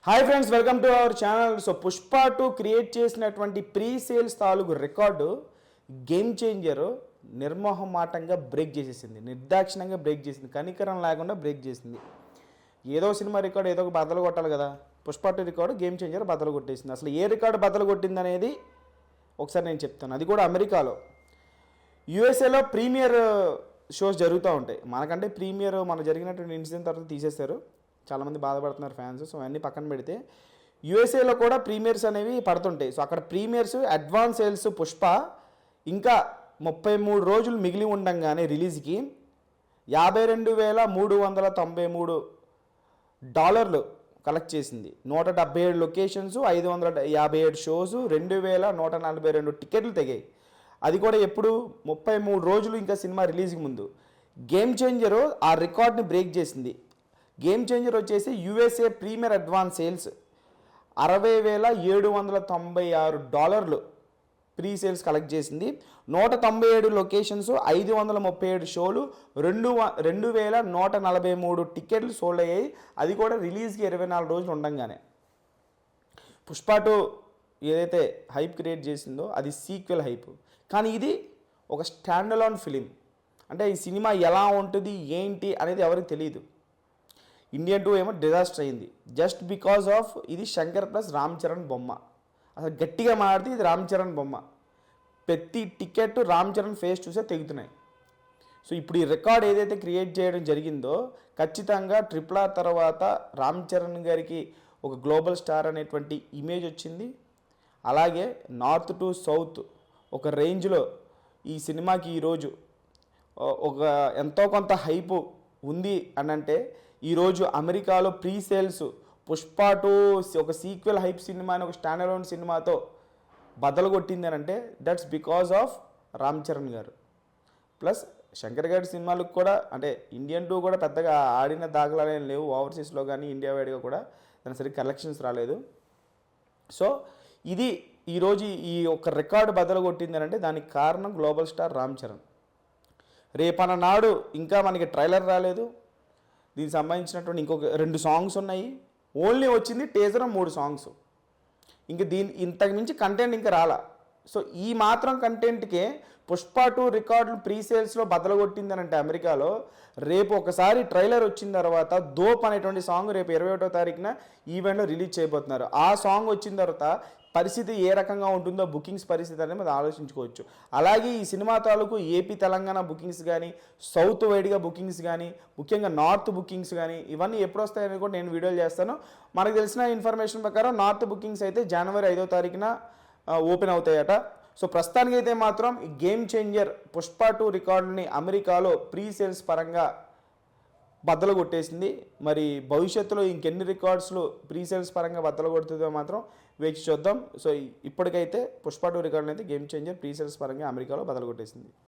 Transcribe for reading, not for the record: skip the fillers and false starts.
Hi friends, welcome to our channel. So Pushpa 2 create చేసినటువంటి pre sales తాలూకు record game changer నిర్మోహమాటంగా break చేసేసింది. నిర్దాక్షిణంగా break చేసింది, కనికరం లేకుండా బ్రేక్ చేసింది. ఏదో సినిమా రికార్డు ఏదో ఒక బద్దలు కొట్టాలి కదా. పుష్ప 2 రికార్డు గేమ్ చేంజర్ బద్దలు కొట్టేసింది. అసలు ఏ రికార్డు బద్దలు కొట్టింది అనేది ఒకసారి నేను చెప్తాను. అది కూడా అమెరికాలో. యూఎస్ఏలో ప్రీమియర్ షోస్ జరుగుతూ ఉంటాయి. మనకంటే ప్రీమియర్ మన జరిగినటువంటి ఇన్సిడెంట్ తర్వాత తీసేశారు. చాలామంది బాధపడుతున్నారు ఫ్యాన్స్. సో అవన్నీ పక్కన పెడితే యూఎస్ఏలో కూడా ప్రీమియర్స్ అనేవి పడుతుంటాయి. సో అక్కడ ప్రీమియర్స్ అడ్వాన్స్ సేల్స్ పుష్ప ఇంకా 33 రోజులు మిగిలి ఉండంగానే రిలీజ్కి $52,393 కలెక్ట్ చేసింది. 177 లొకేషన్స్, 557 షోస్, 2,142 టికెట్లు తెగాయి. అది కూడా ఎప్పుడు 33 రోజులు ఇంకా సినిమా రిలీజ్కి ముందు. గేమ్ చేంజర్ ఆ రికార్డ్ని బ్రేక్ చేసింది. గేమ్ చేంజర్ వచ్చేసి USA premiere advance sales $60,796 pre sales collect చేసింది. 197 లొకేషన్స్, 537 షోలు, 2,143 టికెట్లు సోల్డ్ అయ్యాయి. అది కూడా రిలీజ్కి 24 రోజులు ఉండంగానే. పుష్ప 2 ఏదైతే హైప్ క్రియేట్ చేసిందో అది సీక్వెల్ హైప్. కానీ ఇది ఒక స్టాండ్ అలోన్ ఫిలిం. అంటే ఈ సినిమా ఎలా ఉంటుంది ఏంటి అనేది ఎవరికి తెలియదు. ఇండియన్ 2 ఏమో డిజాస్టర్ అయింది జస్ట్ బికాజ్ ఆఫ్ ఇది శంకర్ ప్లస్ రామ్ చరణ్ బొమ్మ. అసలు గట్టిగా మాట్లాడితే ఇది రామ్ చరణ్ బొమ్మ. ప్రతి టికెట్ రామ్ చరణ్ ఫేస్ చూసే తెగుతున్నాయి. సో ఇప్పుడు ఈ రికార్డ్ ఏదైతే క్రియేట్ చేయడం జరిగిందో ఖచ్చితంగా RRR తర్వాత రామ్ చరణ్ గారికి ఒక గ్లోబల్ స్టార్ అనేటువంటి ఇమేజ్ వచ్చింది. అలాగే నార్త్ టు సౌత్ ఒక రేంజ్లో ఈ సినిమాకి ఈరోజు ఒక ఎంతో కొంత హైపు ఉంది అని అంటే ఈరోజు అమెరికాలో ప్రీ సేల్స్ పుష్ప 2 ఒక సీక్వెల్ హైప్ సినిమా అని ఒక స్టాండ్ అలోన్ సినిమాతో బద్దలు కొట్టింది అని అంటే that's because of Ram Charan గారు. ప్లస్ శంకర్ గారి సినిమాలకు కూడా అంటే ఇండియన్ 2 కూడా పెద్దగా ఆడిన దాఖలాలేం లేవు. ఓవర్సీస్లో కానీ ఇండియా వైడ్గా కూడా దాని సరిగ్గా కలెక్షన్స్ రాలేదు. సో ఇది ఈరోజు ఈ ఒక రికార్డు బద్దలు కొట్టింది అంటే దానికి కారణం గ్లోబల్ స్టార్ రామ్ చరణ్. రేపన్న నాడు ఇంకా మనకి ట్రైలర్ రాలేదు. దీనికి సంబంధించినటువంటి ఇంకొక 2 సాంగ్స్ ఉన్నాయి. ఓన్లీ వచ్చింది టీజర్ 3 సాంగ్స్. ఇంక ఇంతకు మించి కంటెంట్ ఇంకా రాలా. సో ఈ మాత్రం కంటెంట్కే పుష్ప 2 రికార్డులు ప్రీ సేల్స్లో బద్దలగొట్టిందని అంటే అమెరికాలో రేపు ఒకసారి ట్రైలర్ వచ్చిన తర్వాత దోప్ అనేటువంటి సాంగ్ రేపు 21వ తారీఖున ఈవెంట్లో రిలీజ్ చేయబోతున్నారు. ఆ సాంగ్ వచ్చిన తర్వాత పరిస్థితి ఏ రకంగా ఉంటుందో బుకింగ్స్ పరిస్థితి అనేది మనం ఆలోచించుకోవచ్చు. అలాగే ఈ సినిమా తాలూకు ఏపీ తెలంగాణ బుకింగ్స్ కానీ, సౌత్ వైడ్గా బుకింగ్స్ కానీ, ముఖ్యంగా నార్త్ బుకింగ్స్ కానీ ఇవన్నీ ఎప్పుడు వస్తాయని కూడా నేను వీడియోలు చేస్తాను. మనకు తెలిసిన ఇన్ఫర్మేషన్ ప్రకారం నార్త్ బుకింగ్స్ అయితే జనవరి 5వ తారీఖున ఓపెన్ అవుతాయట. సో ప్రస్తుతానికైతే మాత్రం ఈ గేమ్ చేంజర్ పుష్ప 2 రికార్డుని అమెరికాలో ప్రీ సేల్స్ పరంగా బద్దలు కొట్టేసింది. మరి భవిష్యత్తులో ఇంకెన్ని రికార్డ్స్లు ప్రీ సేల్స్ పరంగా బద్దలు కొడుతుందో మాత్రం వేచి చూద్దాం. సో ఇప్పటికైతే పుష్ప 2 రికార్డుని అయితే గేమ్ చేంజర్ ప్రీ సేల్స్ పరంగా అమెరికాలో బద్దలు కొట్టేసింది.